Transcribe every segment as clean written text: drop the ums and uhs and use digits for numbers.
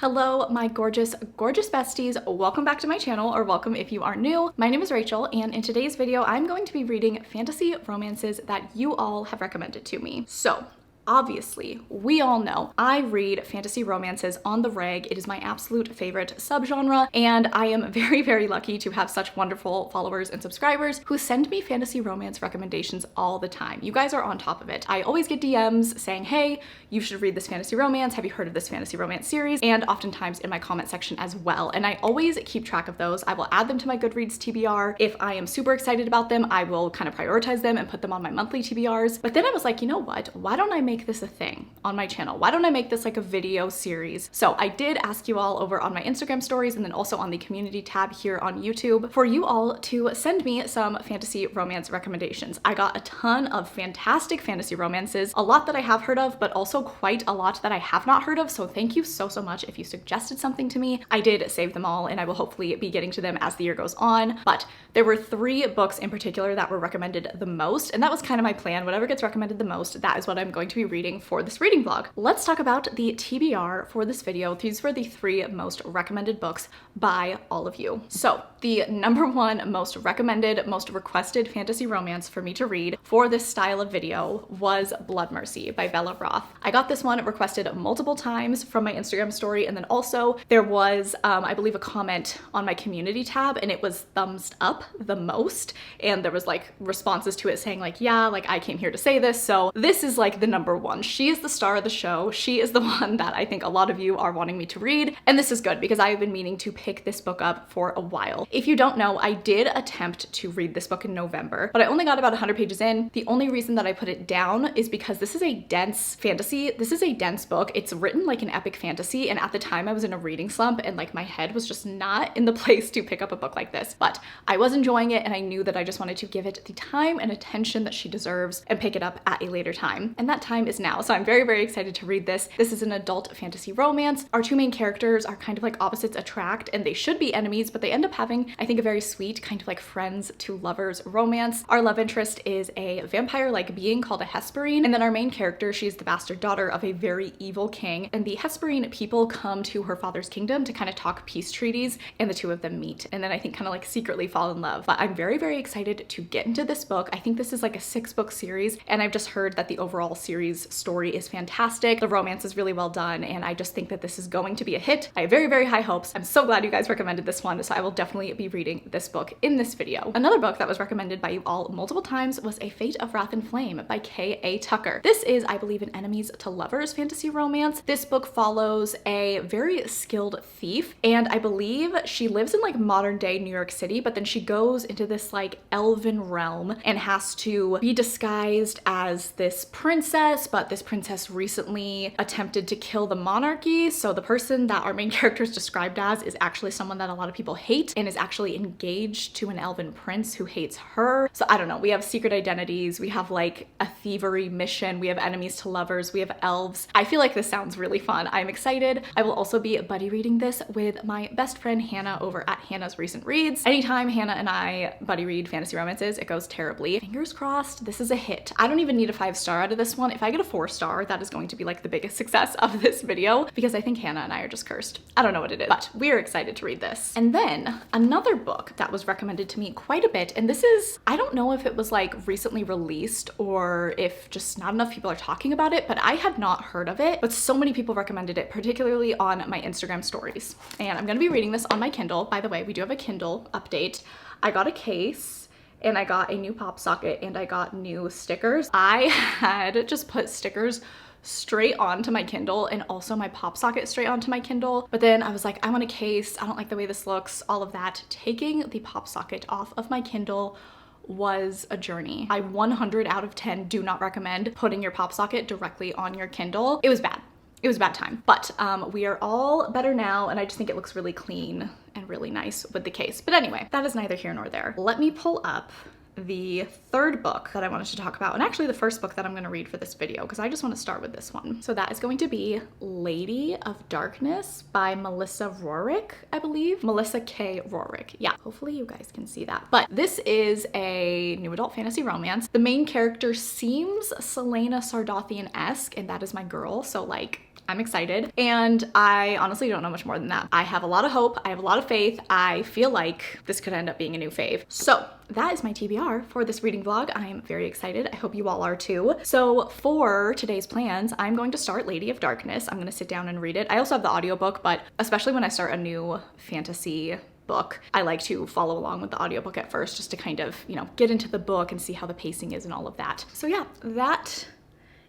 Hello, my gorgeous, gorgeous besties. Welcome back to my channel, or welcome if you are new. My name is Rachel, and in today's video, I'm going to be reading fantasy romances that you all have recommended to me. So, obviously, we all know I read fantasy romances on the reg. It is my absolute favorite subgenre, and I am very, very lucky to have such wonderful followers and subscribers who send me fantasy romance recommendations all the time. You guys are on top of it. I always get DMs saying, hey, you should read this fantasy romance. Have you heard of this fantasy romance series? And oftentimes in my comment section as well. And I always keep track of those. I will add them to my Goodreads TBR. If I am super excited about them, I will kind of prioritize them and put them on my monthly TBRs. But then I was like, you know what? Why don't I make this a thing on my channel? Why don't I make this like a video series? So I did ask you all over on my Instagram stories and then also on the community tab here on YouTube for you all to send me some fantasy romance recommendations. I got a ton of fantastic fantasy romances, a lot that I have heard of, but also quite a lot that I have not heard of. So thank you so much if you suggested something to me. I did save them all and I will hopefully be getting to them as the year goes on. But there were 3 books in particular that were recommended the most, and that was kind of my plan. Whatever gets recommended the most, that is what I'm going to be reading for this reading vlog. Let's talk about the TBR for this video. These were the 3 most recommended books by all of you. So the #1 most recommended, most requested fantasy romance for me to read for this style of video was Blood Mercy by Bella Roth. I got this one requested multiple times from my Instagram story, and then also there was, I believe, a comment on my community tab, and it was thumbs up the most, and there was like responses to it saying like, yeah, like I came here to say this. So this is like the #1. She is the star of the show. She is the one that I think a lot of you are wanting me to read, and this is good because I have been meaning to pick this book up for a while. If you don't know, I did attempt to read this book in November, but I only got about 100 pages in. The only reason that I put it down is because this is a dense fantasy. This is a dense book. It's written like an epic fantasy, and at the time I was in a reading slump and like my head was just not in the place to pick up a book like this, but I was enjoying it and I knew that I just wanted to give it the time and attention that she deserves and pick it up at a later time, and that time is now. So I'm very, very excited to read this. This is an adult fantasy romance. Our 2 main characters are kind of like opposites attract, and they should be enemies, but they end up having, I think, a very sweet kind of like friends to lovers romance. Our love interest is a vampire-like being called a Hesperine, and then our main character, she's the bastard daughter of a very evil king, and the Hesperine people come to her father's kingdom to kind of talk peace treaties, and the 2 of them meet, and then I think kind of like secretly fall in love. But I'm very, very excited to get into this book. I think this is like a 6-book series, and I've just heard that the overall series story is fantastic. The romance is really well done, and I just think that this is going to be a hit. I have very, very high hopes. I'm so glad you guys recommended this one, so I will definitely be reading this book in this video. Another book that was recommended by you all multiple times was A Fate of Wrath and Flame by K.A. Tucker. This is, I believe, an enemies to lovers fantasy romance. This book follows a very skilled thief, and I believe she lives in like modern day New York City, but then she goes into this like elven realm and has to be disguised as this princess, but this princess recently attempted to kill the monarchy. So the person that our main character is described as is actually someone that a lot of people hate and is actually engaged to an elven prince who hates her. So I don't know, we have secret identities, we have like a thievery mission, we have enemies to lovers, we have elves. I feel like this sounds really fun. I'm excited. I will also be buddy reading this with my best friend Hannah over at Hannah's Recent Reads. Anytime Hannah and I buddy read fantasy romances, it goes terribly. Fingers crossed this is a hit. I don't even need a 5-star out of this one. If I get a 4-star, that is going to be like the biggest success of this video because I think Hannah and I are just cursed. I don't know what it is, but we're excited to read this. And then another book that was recommended to me quite a bit, and this is, I don't know if it was like recently released or if just not enough people are talking about it, but I had not heard of it, but so many people recommended it, particularly on my Instagram stories. And I'm gonna be reading this on my Kindle. By the way, we do have a Kindle update. I got a case, and I got a new pop socket, and I got new stickers. I had just put stickers straight onto my Kindle and also my pop socket straight onto my Kindle, but then I was like, I want a case, I don't like the way this looks, all of that. Taking the pop socket off of my Kindle was a journey. I 100 out of 10 do not recommend putting your pop socket directly on your Kindle. It was bad. It was a bad time, but we are all better now, and I just think it looks really clean and really nice with the case. But anyway, that is neither here nor there. Let me pull up the 3rd book that I wanted to talk about, and actually the first book that I'm going to read for this video because I just want to start with this one. So that is going to be Lady of Darkness by Melissa Roerich, I believe. Melissa K. Roerich. Yeah, hopefully you guys can see that. But this is a new adult fantasy romance. The main character seems Selena Sardathian-esque, and that is my girl, so like I'm excited. And I honestly don't know much more than that. I have a lot of hope. I have a lot of faith. I feel like this could end up being a new fave. So that is my TBR for this reading vlog. I am very excited. I hope you all are too. So for today's plans, I'm going to start Lady of Darkness. I'm gonna sit down and read it. I also have the audiobook, but especially when I start a new fantasy book, I like to follow along with the audiobook at first just to kind of, you know, get into the book and see how the pacing is and all of that. So yeah, that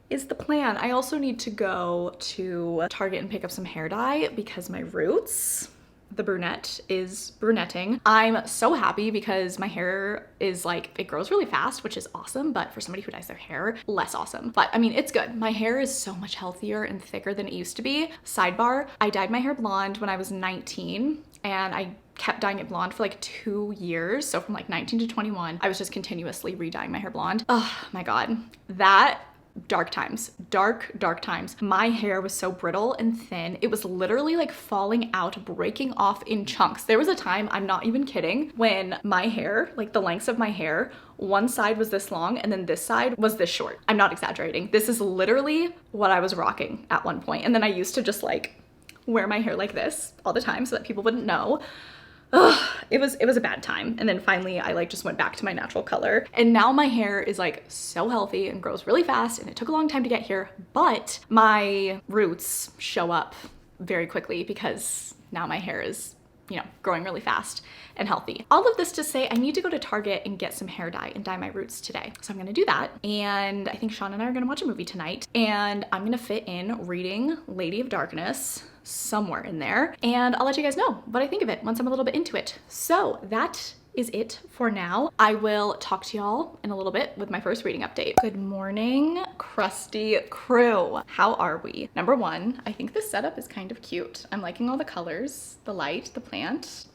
is the plan. I also need to go to Target and pick up some hair dye because my roots, the brunette, is brunetting. I'm so happy because my hair is like, it grows really fast, which is awesome, but for somebody who dyes their hair, less awesome. But I mean, it's good. My hair is so much healthier and thicker than it used to be. Sidebar, I dyed my hair blonde when I was 19 and I kept dyeing it blonde for like 2 years. So from like 19 to 21, I was just continuously re-dyeing my hair blonde. Oh my God, that dark times, dark times. My hair was so brittle and thin. It was literally like falling out, breaking off in chunks. There was a time, I'm not even kidding, when my hair, like the lengths of my hair, one side was this long and then this side was this short. I'm not exaggerating. This is literally what I was rocking at one point. And then I used to just like wear my hair like this all the time so that people wouldn't know. Ugh, it was a bad time. And then finally I like just went back to my natural color. And now my hair is like so healthy and grows really fast, and it took a long time to get here, but my roots show up very quickly because now my hair is, you know, growing really fast and healthy. All of this to say I need to go to Target and get some hair dye and dye my roots today. So I'm gonna do that. And I think Sean and I are gonna watch a movie tonight, and I'm gonna fit in reading Lady of Darkness somewhere in there, and I'll let you guys know what I think of it once I'm a little bit into it. So that is it for now. I will talk to y'all in a little bit with my first reading update. Good morning, crusty crew. How are we? Number one, I think this setup is kind of cute. I'm liking all the colors, the light, the plant.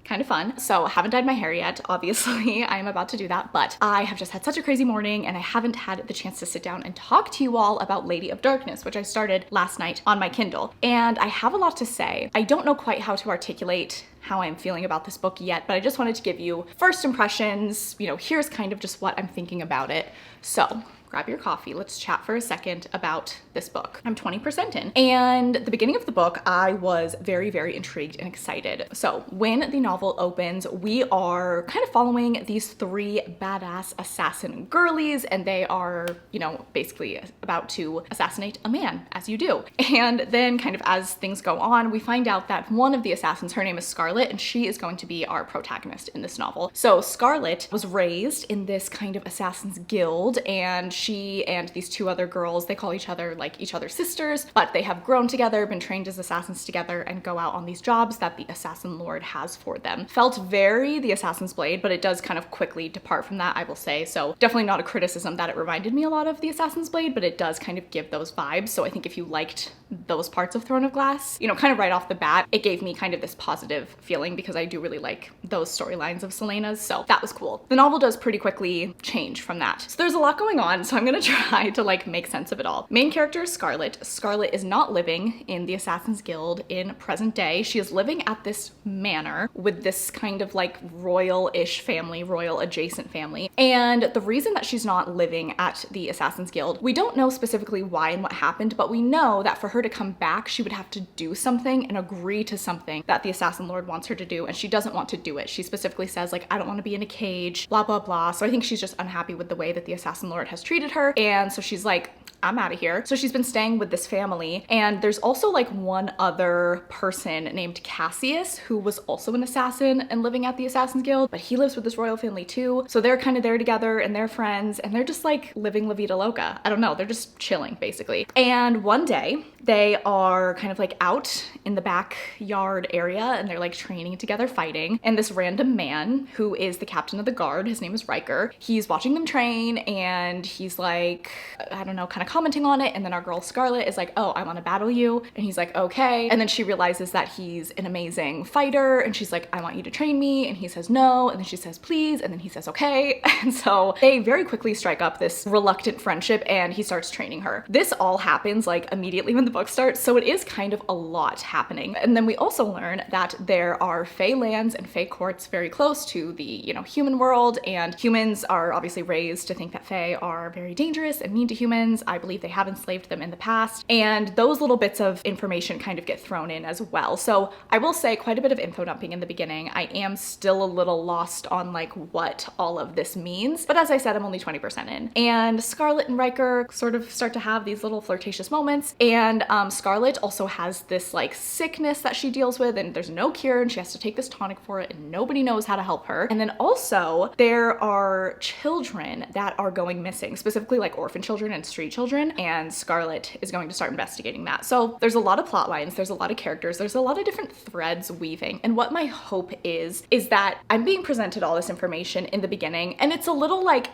Kind of fun. So I haven't dyed my hair yet, obviously. I am about to do that, but I have just had such a crazy morning and I haven't had the chance to sit down and talk to you all about Lady of Darkness, which I started last night on my Kindle. And I have a lot to say. I don't know quite how to articulate how I'm feeling about this book yet, but I just wanted to give you first impressions. You know, here's kind of just what I'm thinking about it. So grab your coffee, let's chat for a second about this book. I'm 20% in, and the beginning of the book, I was very, very intrigued and excited. So when the novel opens, we are kind of following these three badass assassin girlies, and they are, you know, basically about to assassinate a man, as you do. And then kind of as things go on, we find out that one of the assassins, her name is Scarlet, and she is going to be our protagonist in this novel. So Scarlet was raised in this kind of assassin's guild, and she and these two other girls, they call each other like each other's sisters, but they have grown together, been trained as assassins together, and go out on these jobs that the assassin lord has for them. Felt very The Assassin's Blade, but it does kind of quickly depart from that, I will say. So definitely not a criticism that it reminded me a lot of The Assassin's Blade, but it does kind of give those vibes. So I think if you liked those parts of Throne of Glass, you know, kind of right off the bat, it gave me kind of this positive feeling because I do really like those storylines of Celaena's. So that was cool. The novel does pretty quickly change from that. So there's a lot going on. So I'm gonna try to like make sense of it all. Main character is Scarlet. Scarlet is not living in the Assassin's Guild in present day. She is living at this manor with this kind of like royal-ish family, royal adjacent family. And the reason that she's not living at the Assassin's Guild, we don't know specifically why and what happened, but we know that for her to come back, she would have to do something and agree to something that the Assassin Lord wants her to do, and she doesn't want to do it. She specifically says like, I don't want to be in a cage, blah, blah, blah. So I think she's just unhappy with the way that the Assassin Lord has treated her. And so she's like, I'm out of here. So she's been staying with this family. And there's also like one other person named Cassius who was also an assassin and living at the Assassin's Guild, but he lives with this royal family too. So they're kind of there together and they're friends and they're just like living La Vida Loca. I don't know, they're just chilling basically. And one day they are kind of like out in the backyard area and they're like training together fighting. And this random man who is the captain of the guard, his name is Riker, he's watching them train and he's like, I don't know, kind of commenting on it. And then our girl Scarlet is like, oh, I want to battle you. And he's like, okay. And then she realizes that he's an amazing fighter. And she's like, I want you to train me. And he says no. And then she says, please. And then he says, okay. And so they very quickly strike up this reluctant friendship and he starts training her. This all happens like immediately when the book starts. So it is kind of a lot happening. And then we also learn that there are Fae lands and Fae courts very close to the, you know, human world. And humans are obviously raised to think that Fae are very dangerous and mean to humans. I believe they have enslaved them in the past. And those little bits of information kind of get thrown in as well. So I will say quite a bit of info dumping in the beginning. I am still a little lost on like what all of this means. But as I said, I'm only 20% in. And Scarlet and Riker sort of start to have these little flirtatious moments. And Scarlet also has this like sickness that she deals with, and there's no cure, and she has to take this tonic for it, and nobody knows how to help her. And then also there are children that are going missing, specifically like orphan children and street children, and Scarlet is going to start investigating that. So there's a lot of plot lines, there's a lot of characters, there's a lot of different threads weaving. And what my hope is that I'm being presented all this information in the beginning, and it's a little like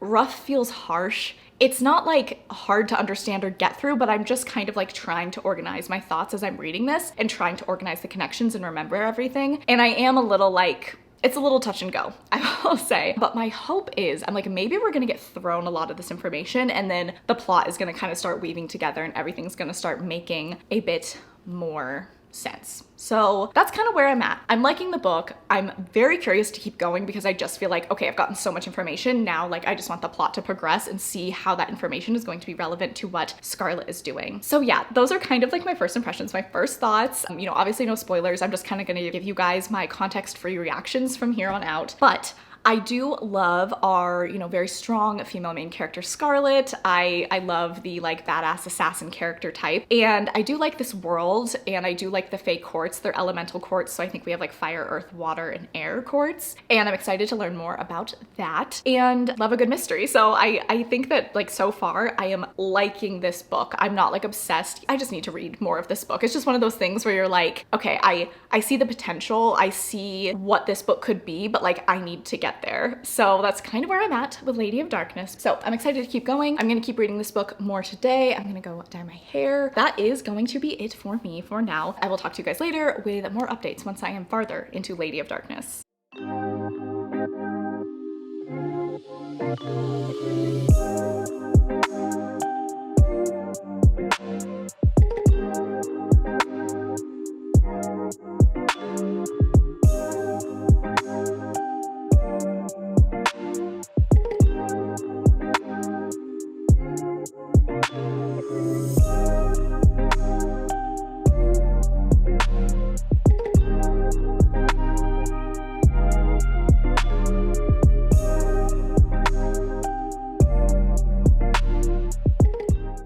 rough feels harsh. It's not like hard to understand or get through, but I'm just kind of like trying to organize my thoughts as I'm reading this and trying to organize the connections and remember everything. And I am a little like, it's a little touch and go, I will say. But my hope is, I'm like, maybe we're gonna get thrown a lot of this information and then the plot is gonna kind of start weaving together and everything's gonna start making a bit more sense. So that's kind of where I'm at. I'm liking the book. I'm very curious to keep going because I just feel like, okay, I've gotten so much information now, like I just want the plot to progress and see how that information is going to be relevant to what Scarlet is doing. So yeah, those are kind of like my first impressions, my first thoughts. You know, obviously no spoilers. I'm just kind of gonna give you guys my context-free reactions from here on out. But I do love our, you know, very strong female main character, Scarlet. I love the like badass assassin character type. And I do like this world, and I do like the fake courts. They're elemental courts, so I think we have like fire, earth, water, and air courts. And I'm excited to learn more about that and love a good mystery. So I think that like so far I am liking this book. I'm not like obsessed. I just need to read more of this book. It's just one of those things where you're like, okay, I see the potential. I see what this book could be, but like I need to get there. So that's kind of where I'm at with Lady of Darkness. So I'm excited to keep going. I'm gonna keep reading this book more today. I'm gonna go dye my hair. That is going to be it for me for now. I will talk to you guys later with more updates once I am farther into Lady of Darkness.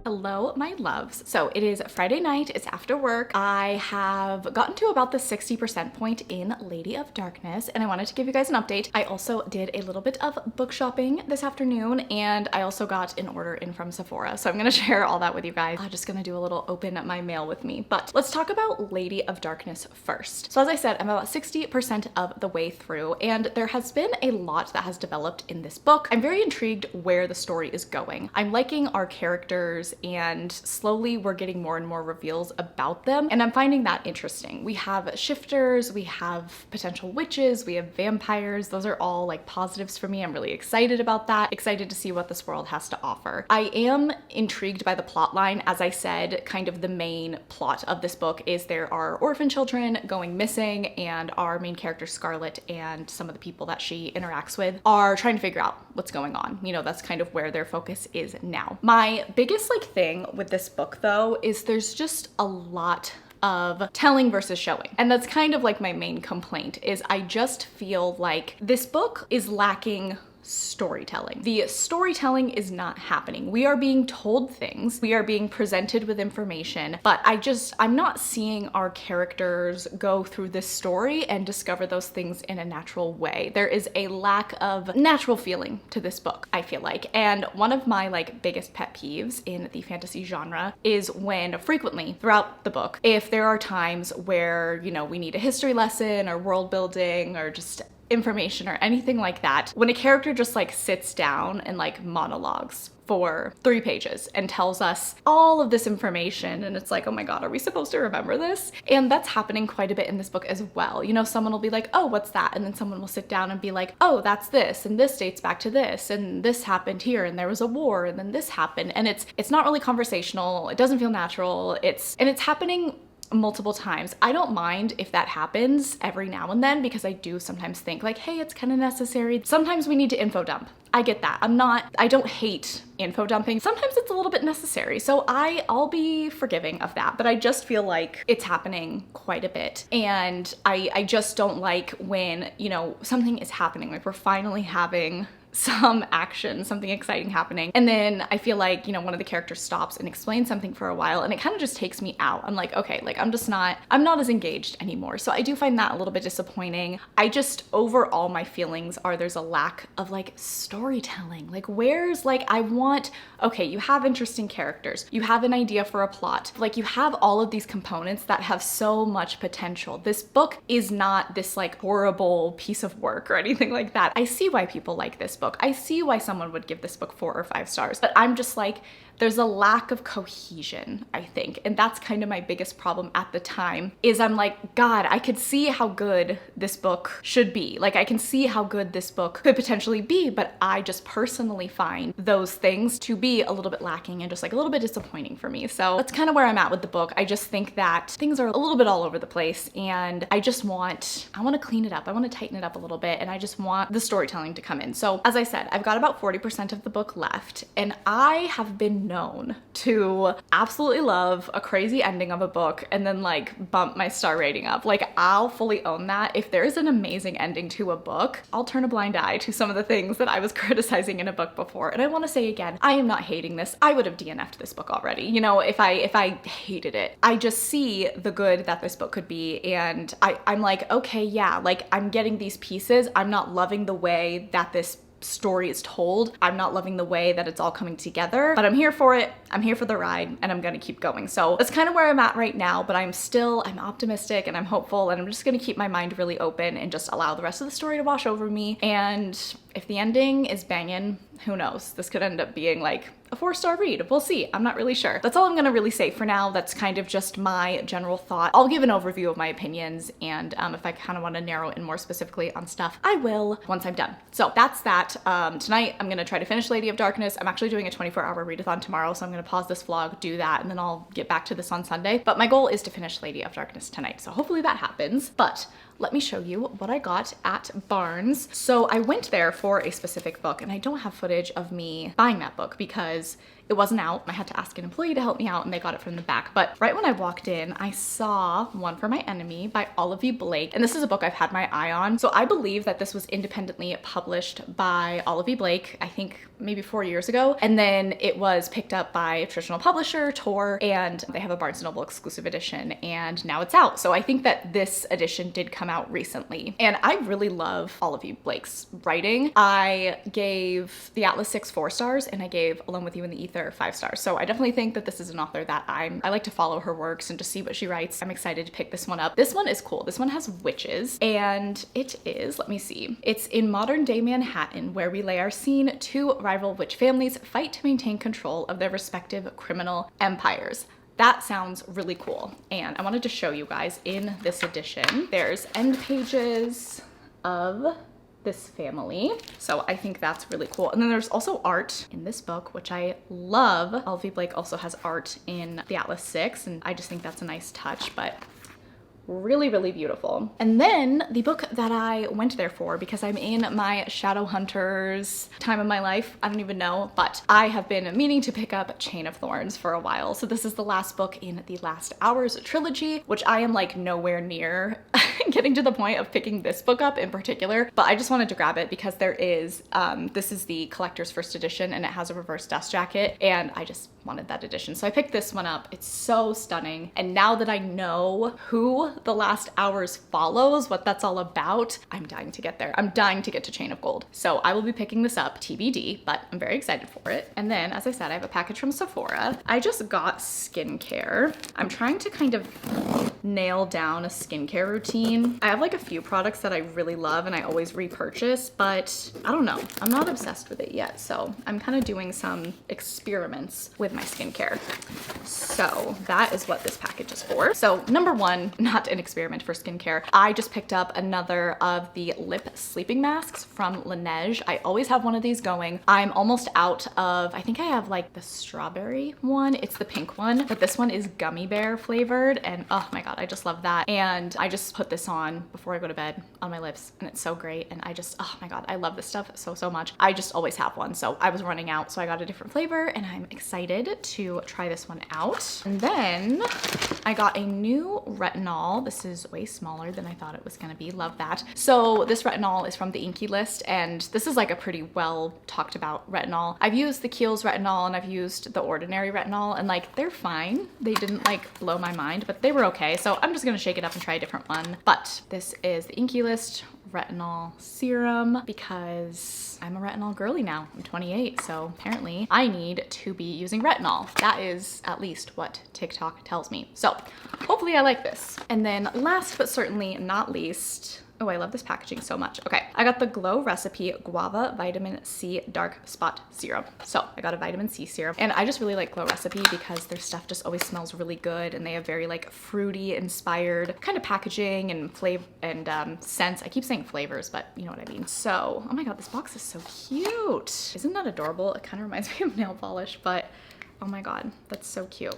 Hello, my loves. So it is Friday night, it's after work. I have gotten to about the 60% point in Lady of Darkness, and I wanted to give you guys an update. I also did a little bit of book shopping this afternoon, and I also got an order in from Sephora. So I'm gonna share all that with you guys. I'm just gonna do a little open my mail with me. But let's talk about Lady of Darkness first. So as I said, I'm about 60% of the way through, and there has been a lot that has developed in this book. I'm very intrigued where the story is going. I'm liking our characters, and slowly we're getting more and more reveals about them, and I'm finding that interesting. We have shifters, we have potential witches, we have vampires. Those are all like positives for me. I'm really excited about that, excited to see what this world has to offer. I am intrigued by the plot line. As I said, kind of the main plot of this book is there are orphan children going missing, and our main character Scarlet and some of the people that she interacts with are trying to figure out what's going on. You know, that's kind of where their focus is now. My biggest like thing with this book though is there's just a lot of telling versus showing. And that's kind of like my main complaint is I just feel like this book is lacking storytelling. The storytelling is not happening. We are being told things, we are being presented with information, but I'm not seeing our characters go through this story and discover those things in a natural way. There is a lack of natural feeling to this book, I feel like. And one of my like biggest pet peeves in the fantasy genre is when frequently throughout the book, if there are times where, you know, we need a history lesson or world building or just information or anything like that, when a character just like sits down and like monologues for 3 pages and tells us all of this information, and it's like, oh my god, are we supposed to remember this? And that's happening quite a bit in this book as well. You know, someone will be like, oh, what's that? And then someone will sit down and be like, oh, that's this, and this dates back to this, and this happened here, and there was a war, and then this happened. And it's not really conversational, it doesn't feel natural, it's happening multiple times. I don't mind if that happens every now and then because I do sometimes think like, hey, it's kind of necessary. Sometimes we need to info dump. I get that. I don't hate info dumping. Sometimes it's a little bit necessary. So I'll be forgiving of that, but I just feel like it's happening quite a bit. And I just don't like when, you know, something is happening, like we're finally having some action, something exciting happening. And then I feel like, you know, one of the characters stops and explains something for a while and it kind of just takes me out. I'm like, okay, like I'm not as engaged anymore. So I do find that a little bit disappointing. I just, overall, my feelings are there's a lack of like storytelling. Like where's like, okay, you have interesting characters. You have an idea for a plot. Like you have all of these components that have so much potential. This book is not this like horrible piece of work or anything like that. I see why people like this book. I see why someone would give this book 4 or 5 stars, but I'm just like, there's a lack of cohesion, I think. And that's kind of my biggest problem at the time is I'm like, God, I could see how good this book should be. Like I can see how good this book could potentially be, but I just personally find those things to be a little bit lacking and just like a little bit disappointing for me. So that's kind of where I'm at with the book. I just think that things are a little bit all over the place and I want to clean it up. I want to tighten it up a little bit and I just want the storytelling to come in. So as I said, I've got about 40% of the book left and I have been known to absolutely love a crazy ending of a book and then like bump my star rating up. Like I'll fully own that. If there's an amazing ending to a book, I'll turn a blind eye to some of the things that I was criticizing in a book before. And I want to say again, I am not hating this. I would have DNF'd this book already. You know, if I hated it. I just see the good that this book could be and I'm like, okay, yeah, like I'm getting these pieces. I'm not loving the way that this story is told. I'm not loving the way that it's all coming together, but I'm here for it. I'm here for the ride and I'm gonna keep going. So that's kind of where I'm at right now, but I'm optimistic and I'm hopeful and I'm just gonna keep my mind really open and just allow the rest of the story to wash over me. And if the ending is banging, who knows? This could end up being like a 4-star read. We'll see. I'm not really sure. That's all I'm gonna really say for now. That's kind of just my general thought. I'll give an overview of my opinions and if I kind of want to narrow in more specifically on stuff, I will once I'm done. So that's that. Tonight I'm gonna try to finish Lady of Darkness. I'm actually doing a 24-hour readathon tomorrow, so I'm gonna pause this vlog, do that, and then I'll get back to this on Sunday. But my goal is to finish Lady of Darkness tonight, so hopefully that happens. But let me show you what I got at Barnes. So I went there for a specific book and I don't have footage of me buying that book because it wasn't out. I had to ask an employee to help me out and they got it from the back. But right when I walked in, I saw One for My Enemy by Olivia Blake. And this is a book I've had my eye on. So I believe that this was independently published by Olivia Blake, I think maybe 4 years ago. And then it was picked up by a traditional publisher, Tor, and they have a Barnes & Noble exclusive edition and now it's out. So I think that this edition did come out recently. And I really love Olivia Blake's writing. I gave The Atlas 6 4 stars and I gave Alone with You in the Ether 5 stars. So I definitely think that this is an author that I like to follow her works and to see what she writes. I'm excited to pick this one up. This one is cool. This one has witches and it is, let me see. It's in modern day Manhattan where we lay our scene. 2 rival witch families fight to maintain control of their respective criminal empires. That sounds really cool. And I wanted to show you guys in this edition, there's end pages of this family. So I think that's really cool. And then there's also art in this book, which I love. Olivia Blake also has art in The Atlas 6, and I just think that's a nice touch, but really, really beautiful. And then the book that I went there for, because I'm in my Shadowhunters time of my life, I don't even know, but I have been meaning to pick up Chain of Thorns for a while. So this is the last book in the Last Hours trilogy, which I am like nowhere near getting to the point of picking this book up in particular, but I just wanted to grab it because there is, this is the collector's first edition and it has a reverse dust jacket and I just wanted that edition. So I picked this one up. It's so stunning. And now that I know who The Last Hours follows, what that's all about, I'm dying to get there. I'm dying to get to Chain of Gold. So I will be picking this up, TBD, but I'm very excited for it. And then, as I said, I have a package from Sephora. I just got skincare. I'm trying to kind of nail down a skincare routine. I have like a few products that I really love and I always repurchase, but I don't know. I'm not obsessed with it yet. So I'm kind of doing some experiments with my skincare. So that is what this package is for. So number one, not an experiment for skincare. I just picked up another of the lip sleeping masks from Laneige. I always have one of these going. I'm almost out of, I think I have like the strawberry one. It's the pink one, but this one is gummy bear flavored. And oh my God, I just love that. And I just put this on before I go to bed on my lips and it's so great. And I just, oh my God, I love this stuff so much. I just always have one. So I was running out, so I got a different flavor and I'm excited to try this one out. And then I got a new retinol. This is way smaller than I thought it was gonna be. Love that. So this retinol is from the Inkey List, and this is like a pretty well talked about retinol. I've used the Kiehl's retinol and I've used the Ordinary retinol, and like they're fine. They didn't like blow my mind, but they were okay. So I'm just gonna shake it up and try a different one. But this is the Inkey List retinol serum because I'm a retinol girly now. I'm 28, so apparently I need to be using retinol. That is at least what TikTok tells me. So hopefully I like this. And then last but certainly not least, oh, I love this packaging so much. Okay, I got the Glow Recipe Guava Vitamin C Dark Spot Serum. So I got a vitamin C serum, and I just really like Glow Recipe because their stuff just always smells really good, and they have very like fruity inspired kind of packaging and flavor and scents. I keep saying flavors, but you know what I mean. So, oh my God, this box is so cute. Isn't that adorable? It kind of reminds me of nail polish, but oh my God, that's so cute.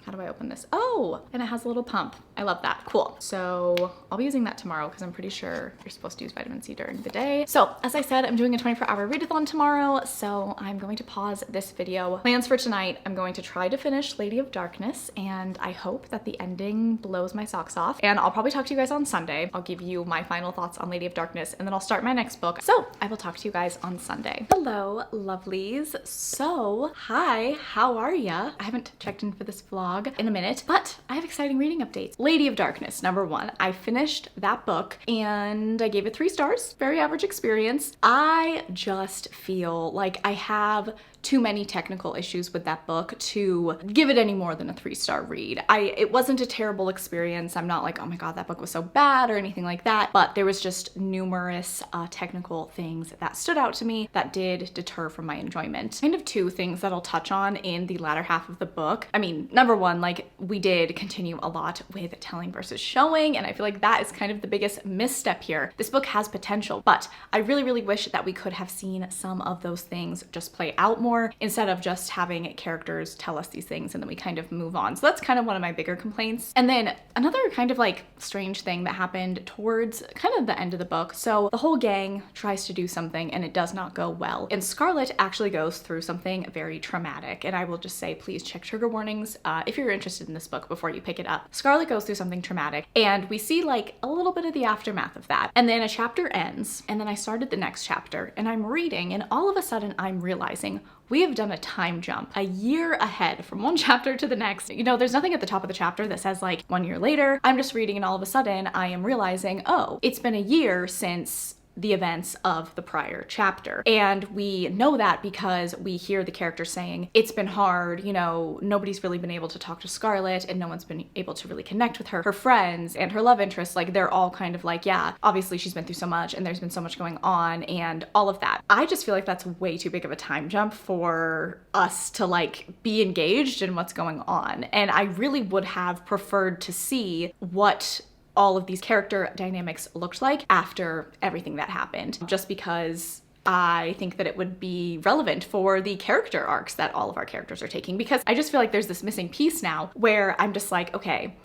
How do I open this? Oh, and it has a little pump. I love that. Cool. So I'll be using that tomorrow because I'm pretty sure you're supposed to use vitamin C during the day. So as I said, I'm doing a 24-hour readathon tomorrow. So I'm going to pause this video. Plans for tonight, I'm going to try to finish Lady of Darkness, and I hope that the ending blows my socks off. And I'll probably talk to you guys on Sunday. I'll give you my final thoughts on Lady of Darkness, and then I'll start my next book. So I will talk to you guys on Sunday. Hello, lovelies. So hi, how are ya? I haven't checked in for this vlog in a minute, but I have exciting reading updates. Lady of Darkness, number one. I finished that book and I gave it 3 stars. Very average experience. I just feel like I have too many technical issues with that book to give it any more than a 3-star read. It wasn't a terrible experience. I'm not like, oh my God, that book was so bad or anything like that, but there was just numerous technical things that stood out to me that did deter from my enjoyment. Kind of 2 things that I'll touch on in the latter half of the book. I mean, number one, like we did continue a lot with telling versus showing, and I feel like that is kind of the biggest misstep here. This book has potential, but I really, really wish that we could have seen some of those things just play out more instead of just having characters tell us these things and then we kind of move on. So that's kind of one of my bigger complaints. And then another kind of like strange thing that happened towards kind of the end of the book. So the whole gang tries to do something and it does not go well. And Scarlet actually goes through something very traumatic. And I will just say, please check trigger warnings if you're interested in this book before you pick it up. Scarlet goes through something traumatic and we see like a little bit of the aftermath of that. And then a chapter ends and then I started the next chapter and I'm reading and all of a sudden I'm realizing we have done a time jump a year ahead from one chapter to the next. You know, there's nothing at the top of the chapter that says like 1 year later. I'm just reading and all of a sudden I am realizing, oh, it's been a year since the events of the prior chapter. And we know that because we hear the character saying, it's been hard, you know, nobody's really been able to talk to Scarlet and no one's been able to really connect with her. Her friends and her love interests, like they're all kind of like, yeah, obviously she's been through so much and there's been so much going on and all of that. I just feel like that's way too big of a time jump for us to like be engaged in what's going on. And I really would have preferred to see what all of these character dynamics looked like after everything that happened, just because I think that it would be relevant for the character arcs that all of our characters are taking, because I just feel like there's this missing piece now where I'm just like, okay,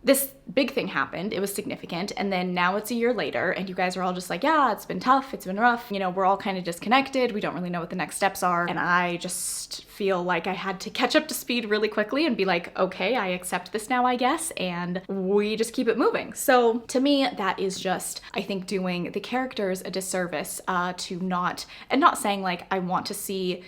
this big thing happened, it was significant, and then now it's a year later and you guys are all just like, yeah, it's been tough, it's been rough, you know, we're all kind of disconnected, we don't really know what the next steps are, and I just feel like I had to catch up to speed really quickly and be like, okay, I accept this now, I guess, and we just keep it moving. So to me, that is just, I think, doing the characters a disservice to not saying like I want to see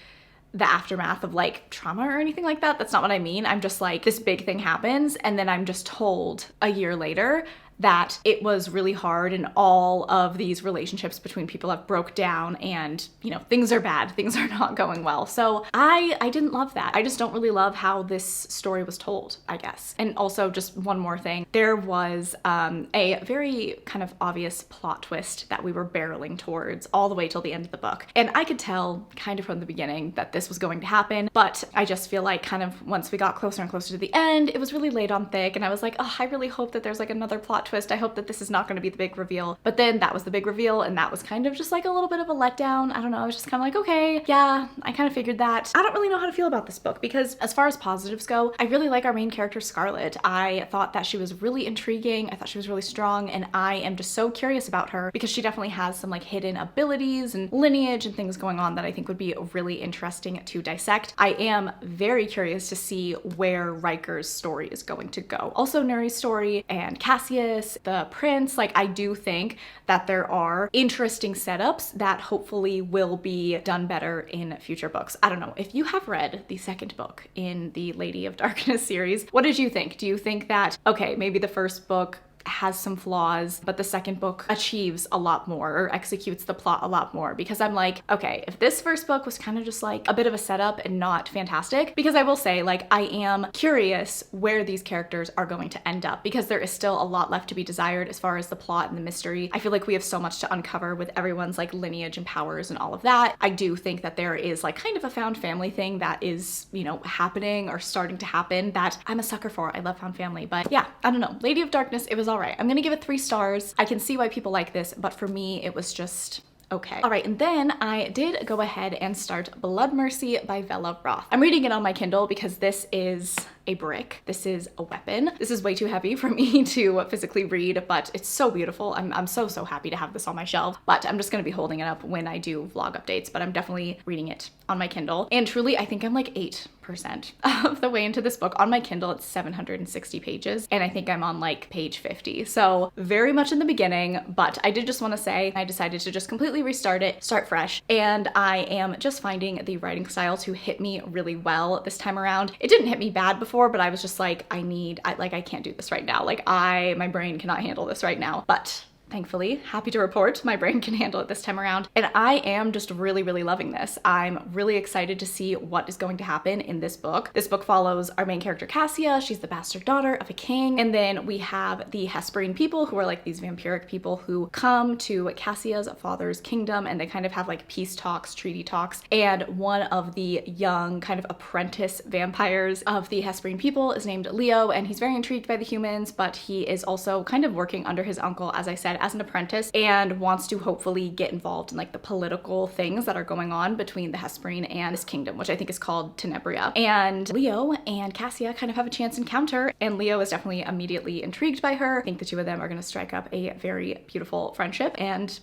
the aftermath of like trauma or anything like that. That's not what I mean. I'm just like, this big thing happens and then I'm just told a year later that it was really hard and all of these relationships between people have broke down and, you know, things are bad, things are not going well. So I didn't love that. I just don't really love how this story was told, I guess. And also just one more thing, there was a very kind of obvious plot twist that we were barreling towards all the way till the end of the book. And I could tell kind of from the beginning that this was going to happen, but I just feel like kind of once we got closer and closer to the end, it was really laid on thick and I was like, oh, I really hope that there's like another plot twist. I hope that this is not going to be the big reveal. But then that was the big reveal and that was kind of just like a little bit of a letdown. I don't know, I was just kind of like, okay, yeah, I kind of figured that. I don't really know how to feel about this book because as far as positives go, I really like our main character Scarlet. I thought that she was really intriguing. I thought she was really strong and I am just so curious about her because she definitely has some like hidden abilities and lineage and things going on that I think would be really interesting to dissect. I am very curious to see where Riker's story is going to go. Also Nuri's story and Cassius, the prince, like I do think that there are interesting setups that hopefully will be done better in future books. I don't know, if you have read the second book in the Lady of Darkness series, what did you think? Do you think that, okay, maybe the first book has some flaws, but the second book achieves a lot more or executes the plot a lot more? Because I'm like, okay, if this first book was kind of just like a bit of a setup and not fantastic, because I will say like I am curious where these characters are going to end up because there is still a lot left to be desired as far as the plot and the mystery. I feel like we have so much to uncover with everyone's like lineage and powers and all of that. I do think that there is like kind of a found family thing that is, you know, happening or starting to happen that I'm a sucker for. I love found family, but yeah, I don't know. Lady of Darkness, it was all right. I'm gonna give it 3 stars. I can see why people like this, but for me, it was just okay. All right, and then I did go ahead and start Blood Mercy by Vela Roth. I'm reading it on my Kindle because this is a brick. This is a weapon. This is way too heavy for me to physically read, but it's so beautiful. I'm so happy to have this on my shelf, but I'm just gonna be holding it up when I do vlog updates, but I'm definitely reading it on my Kindle. And truly, I think I'm like 8% of the way into this book. On my Kindle, it's 760 pages, and I think I'm on like page 50. So very much in the beginning, but I did just wanna say, I decided to just completely restart it, start fresh, and I am just finding the writing style to hit me really well this time around. It didn't hit me bad before, but I was just like, I can't do this right now. Like my brain cannot handle this right now. But thankfully, happy to report, my brain can handle it this time around. And I am just really loving this. I'm really excited to see what is going to happen in this book. This book follows our main character, Cassia. She's the bastard daughter of a king. And then we have the Hesperine people, who are like these vampiric people who come to Cassia's father's kingdom, and they kind of have like peace talks, treaty talks. And one of the young kind of apprentice vampires of the Hesperine people is named Leo, and he's very intrigued by the humans, but he is also kind of working under his uncle, as I said, as an apprentice, and wants to hopefully get involved in like the political things that are going on between the Hesperine and this kingdom, which I think is called Tenebria. And Leo and Cassia kind of have a chance encounter, and Leo is definitely immediately intrigued by her. I think the two of them are going to strike up a very beautiful friendship, and ...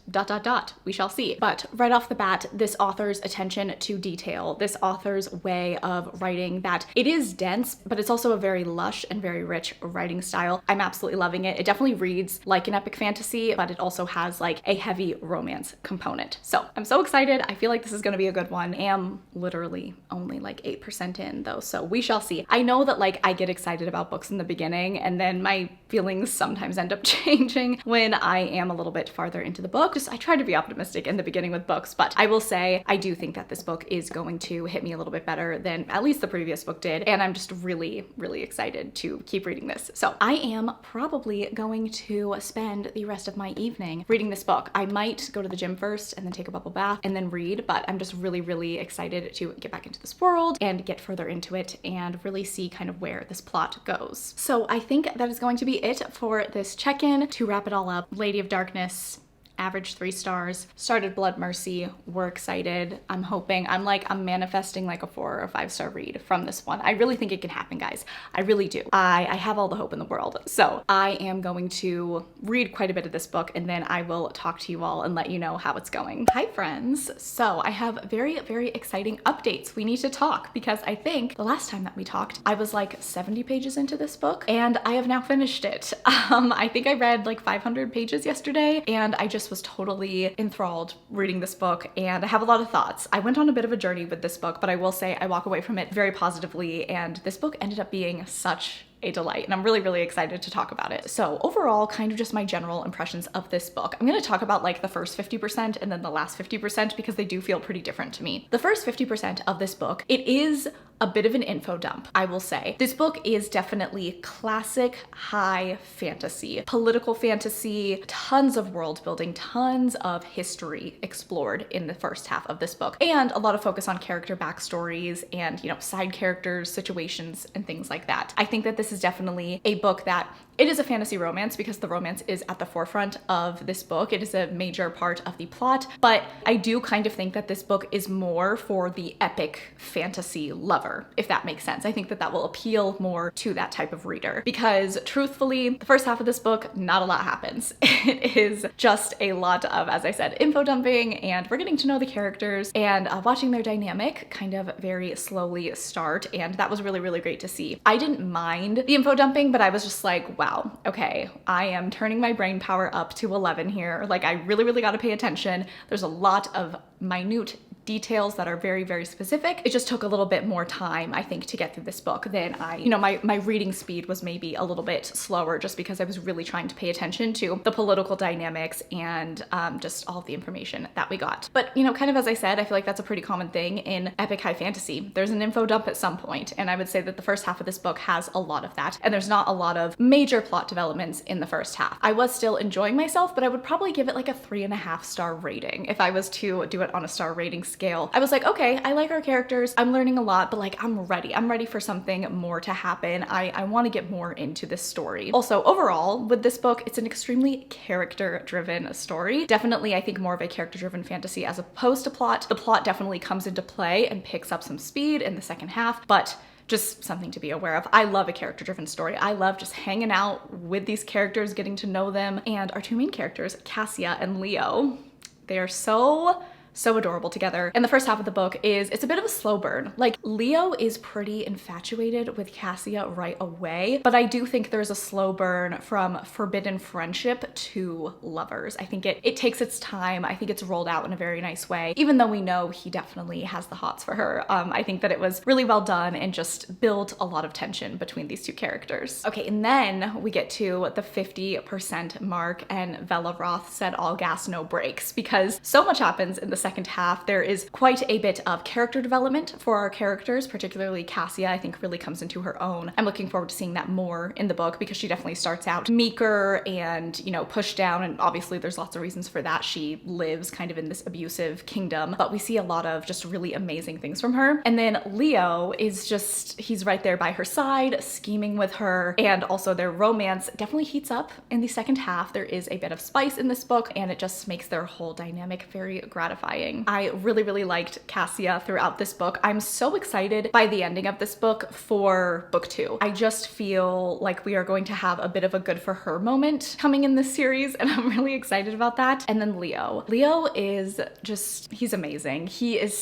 we shall see. But right off the bat, this author's attention to detail, this author's way of writing, that it is dense, but it's also a very lush and very rich writing style. I'm absolutely loving it. It definitely reads like an epic fantasy, but it also has like a heavy romance component. So I'm so excited. I feel like this is going to be a good one. I am literally only like 8% in though, so we shall see. I know that like I get excited about books in the beginning and then my feelings sometimes end up changing when I am a little bit farther into the book. I try to be optimistic in the beginning with books, but I will say I do think that this book is going to hit me a little bit better than at least the previous book did, and I'm just really excited to keep reading this. So I am probably going to spend the rest of my evening reading this book. I might go to the gym first and then take a bubble bath and then read, but I'm just really excited to get back into this world and get further into it and really see kind of where this plot goes. So I think that is going to be it for this check-in. To wrap it all up, Lady of Darkness, average 3 stars. Started Blood Mercy, we're excited. I'm manifesting like a 4 or 5 star read from this one. I really think it can happen, guys. I really do. I have all the hope in the world. So I am going to read quite a bit of this book, and then I will talk to you all and let you know how it's going. Hi friends. So I have very exciting updates. We need to talk because I think the last time that we talked, I was like 70 pages into this book and I have now finished it. I think I read like 500 pages yesterday, and I just was totally enthralled reading this book, and I have a lot of thoughts. I went on a bit of a journey with this book, but I will say I walk away from it very positively, and this book ended up being such a delight, and I'm really, really excited to talk about it. So overall, kind of just my general impressions of this book. I'm going to talk about like the first 50% and then the last 50% because they do feel pretty different to me. The first 50% of this book, it is a bit of an info dump, I will say. This book is definitely classic high fantasy, political fantasy, tons of world building, tons of history explored in the first half of this book, and a lot of focus on character backstories and, you know, side characters, situations, and things like that. I think that this is definitely a book that it is a fantasy romance because the romance is at the forefront of this book. It is a major part of the plot, but I do kind of think that this book is more for the epic fantasy lover, if that makes sense. I think that that will appeal more to that type of reader because truthfully, the first half of this book, not a lot happens. It is just a lot of, as I said, info dumping, and we're getting to know the characters and watching their dynamic kind of very slowly start, and that was really, really great to see. I didn't mind the info dumping, but I was just like, wow, okay, I am turning my brain power up to 11 here. Like, I really, really got to pay attention. There's a lot of minute details that are very, very specific. It just took a little bit more time, I think, to get through this book than my reading speed was maybe a little bit slower just because I was really trying to pay attention to the political dynamics and just all of the information that we got. But, you know, kind of as I said, I feel like that's a pretty common thing in epic high fantasy. There's an info dump at some point, and I would say that the first half of this book has a lot of that, and there's not a lot of major plot developments in the first half. I was still enjoying myself, but I would probably give it like a 3.5 star rating if I was to do it on a star rating scale. I was like, okay, I like our characters, I'm learning a lot, but like, I'm ready for something more to happen. I want to get more into this story. Also, overall, with this book, it's an extremely character-driven story. Definitely, I think more of a character-driven fantasy as opposed to plot. The plot definitely comes into play and picks up some speed in the second half, but just something to be aware of. I love a character-driven story. I love just hanging out with these characters, getting to know them, and our two main characters, Cassia and Leo, they are so adorable together. And the first half of the book it's a bit of a slow burn. Like, Leo is pretty infatuated with Cassia right away, but I do think there's a slow burn from forbidden friendship to lovers. I think it takes its time. I think it's rolled out in a very nice way, even though we know he definitely has the hots for her. I think that it was really well done and just built a lot of tension between these two characters. Okay, and then we get to the 50% mark, and Vela Roth said all gas, no brakes, because so much happens in the second half. There is quite a bit of character development for our characters, particularly Cassia, I think really comes into her own. I'm looking forward to seeing that more in the book because she definitely starts out meeker and, you know, pushed down, and obviously there's lots of reasons for that. She lives kind of in this abusive kingdom, but we see a lot of just really amazing things from her. And then Leo is just, he's right there by her side, scheming with her, and also their romance definitely heats up in the second half. There is a bit of spice in this book, and it just makes their whole dynamic very gratifying. I really, really liked Cassia throughout this book. I'm so excited by the ending of this book for book 2. I just feel like we are going to have a bit of a good for her moment coming in this series, and I'm really excited about that. And then Leo. Leo is just, he's amazing. He is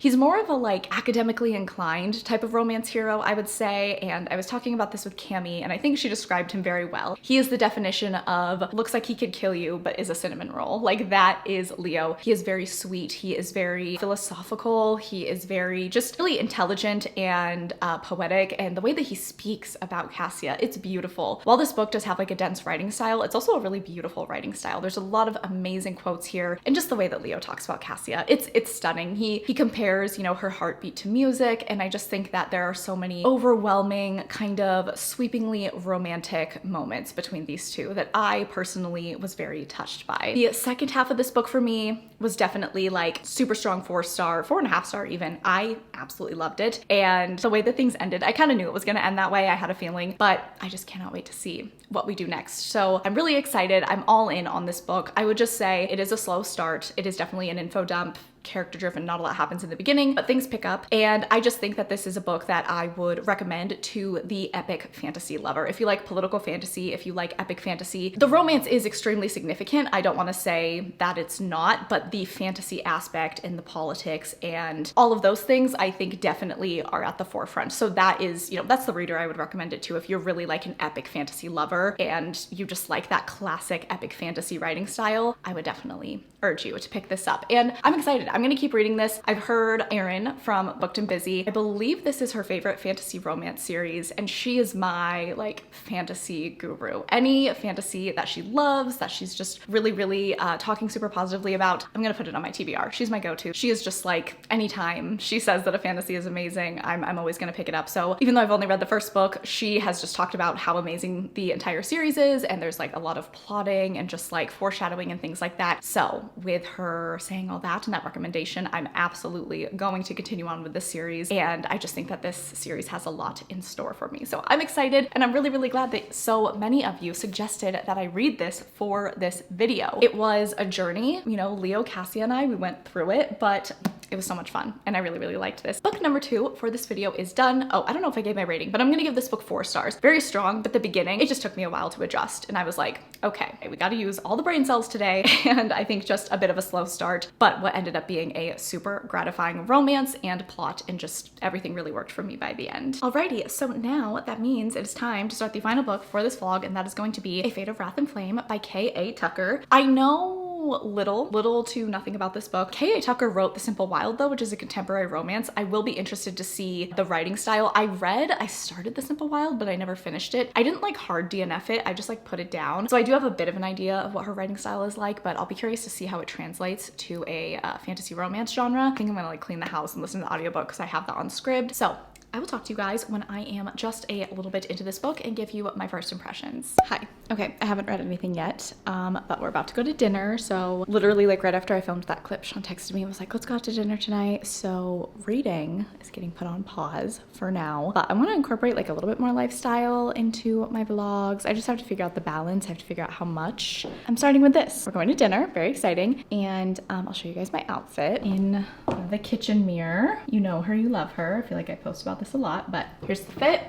he's more of a like academically inclined type of romance hero, I would say. And I was talking about this with Cami, and I think she described him very well. He is the definition of looks like he could kill you, but is a cinnamon roll. Like, that is Leo. He is very sweet. He is very philosophical. He is very just really intelligent and poetic. And the way that he speaks about Cassia, it's beautiful. While this book does have like a dense writing style, it's also a really beautiful writing style. There's a lot of amazing quotes here. And just the way that Leo talks about Cassia, it's stunning. He compares, you know, her heartbeat to music. And I just think that there are so many overwhelming, kind of sweepingly romantic moments between these two that I personally was very touched by. The second half of this book for me was definitely like super strong 4-star, 4.5 star even. I absolutely loved it. And the way that things ended, I kind of knew it was going to end that way. I had a feeling, but I just cannot wait to see what we do next. So I'm really excited. I'm all in on this book. I would just say it is a slow start. It is definitely an info dump. Character driven, not a lot happens in the beginning, but things pick up. And I just think that this is a book that I would recommend to the epic fantasy lover. If you like political fantasy, if you like epic fantasy, the romance is extremely significant. I don't want to say that it's not, but the fantasy aspect and the politics and all of those things, I think definitely are at the forefront. So that is, you know, that's the reader I would recommend it to if you're really like an epic fantasy lover and you just like that classic epic fantasy writing style. I would definitely urge you to pick this up. And I'm excited. I'm gonna keep reading this. I've heard Erin from Booked and Busy. I believe this is her favorite fantasy romance series, and she is my like fantasy guru. Any fantasy that she loves, that she's just really talking super positively about, I'm gonna put it on my TBR. She's my go-to. She is just like, anytime she says that a fantasy is amazing, I'm always gonna pick it up. So even though I've only read the first book, she has just talked about how amazing the entire series is, and there's like a lot of plotting and just like foreshadowing and things like that. So with her saying all that and that recommendation, I'm absolutely going to continue on with this series, and I just think that this series has a lot in store for me. So I'm excited, and I'm really glad that so many of you suggested that I read this for this video. It was a journey, you know, Leo, Cassia, and I, we went through it, but it was so much fun, and I really liked this. Book number 2 for this video is done. Oh, I don't know if I gave my rating, but I'm gonna give this book 4 stars. Very strong, but the beginning, it just took me a while to adjust, and I was like, okay, we gotta use all the brain cells today, and I think just a bit of a slow start, but what ended up being a super gratifying romance and plot, and just everything really worked for me by the end. Alrighty, so now that means it is time to start the final book for this vlog, and that is going to be A Fate of Wrath and Flame by K.A. Tucker. I know little to nothing about this book. K.A. Tucker wrote The Simple Wild though, which is a contemporary romance. I will be interested to see the writing style. I started The Simple Wild, but I never finished it. I didn't like hard DNF it, I just like put it down. So I do have a bit of an idea of what her writing style is like, but I'll be curious to see how it translates to a fantasy romance genre. I think I'm gonna like clean the house and listen to the audiobook because I have that on Scribd. So I will talk to you guys when I am just a little bit into this book and give you my first impressions. Hi. Okay, I haven't read anything yet, but we're about to go to dinner. So literally like right after I filmed that clip, Sean texted me and was like, let's go out to dinner tonight. So reading is getting put on pause for now, but I want to incorporate like a little bit more lifestyle into my vlogs. I just have to figure out the balance. I have to figure out how much. I'm starting with this. We're going to dinner, very exciting. And I'll show you guys my outfit in the kitchen mirror. You know her, you love her. I feel like I post about this a lot, but here's the fit.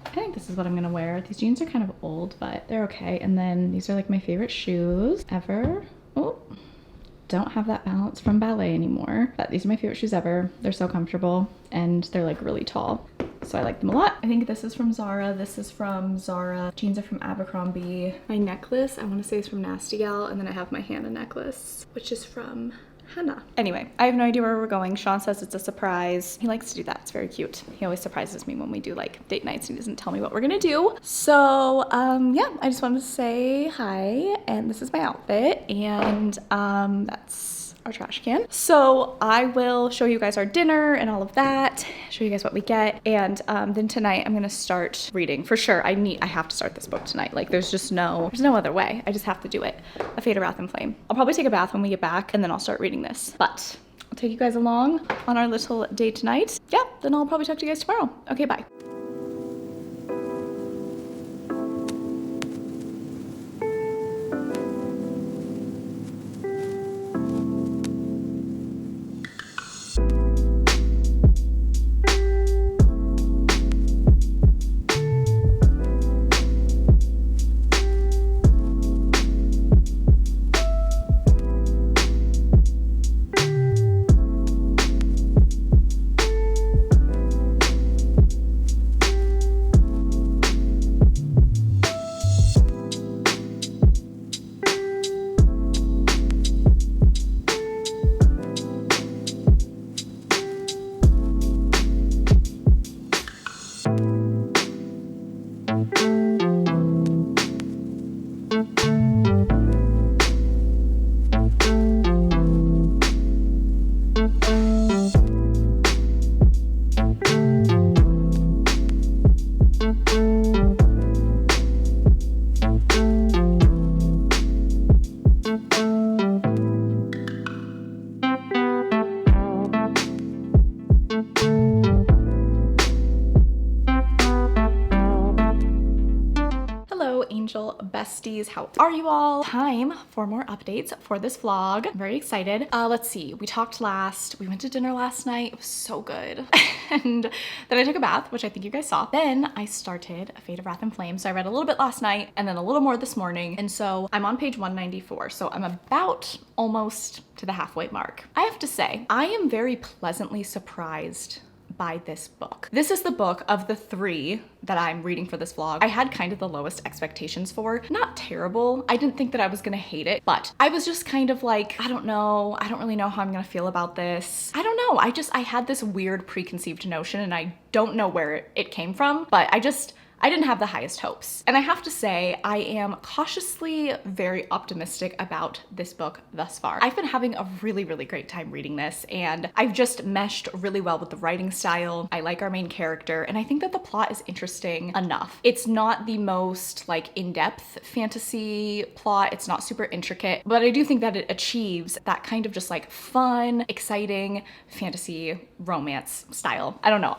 I think this is what I'm gonna wear. These jeans are kind of old, but they're okay. And then these are like my favorite shoes ever. Oh, don't have that balance from ballet anymore, but these are my favorite shoes ever. They're so comfortable and they're like really tall, so I like them a lot. I think this is from Zara. This is from Zara. Jeans are from Abercrombie. My necklace, I want to say, is from Nasty Gal, and then I have my Hannah necklace, which is from Hannah. Anyway, I have no idea where we're going. Sean says it's a surprise. He likes to do that. It's very cute. He always surprises me when we do like date nights and he doesn't tell me what we're gonna do. So yeah, I just wanted to say hi, and this is my outfit, and that's our trash can. So I will show you guys our dinner and all of that, show you guys what we get, and then tonight I'm gonna start reading for sure. I have to start this book tonight. Like there's no other way. I just have to do it. A Fate of Wrath and Flame. I'll probably take a bath when we get back, and then I'll start reading this. But I'll take you guys along on our little date tonight. Yeah, then I'll probably talk to you guys tomorrow. Okay, bye. Besties, how are you all? Time for more updates for this vlog. I'm very excited. Let's see, we went to dinner last night. It was so good. And then I took a bath, which I think you guys saw. Then I started A Fate of Wrath and Flame. So I read a little bit last night and then a little more this morning. And so I'm on page 194. So I'm about almost to the halfway mark. I have to say, I am very pleasantly surprised by this book. This is the book of the 3 that I'm reading for this vlog I had kind of the lowest expectations for. Not terrible. I didn't think that I was gonna hate it, but I was just kind of like, I don't know. I don't really know how I'm gonna feel about this. I don't know. I had this weird preconceived notion and I don't know where it came from, but I didn't have the highest hopes. And I have to say, I am cautiously very optimistic about this book thus far. I've been having a really, really great time reading this, and I've just meshed really well with the writing style. I like our main character, and I think that the plot is interesting enough. It's not the most like in-depth fantasy plot. It's not super intricate, but I do think that it achieves that kind of just like fun, exciting fantasy romance style. I don't know.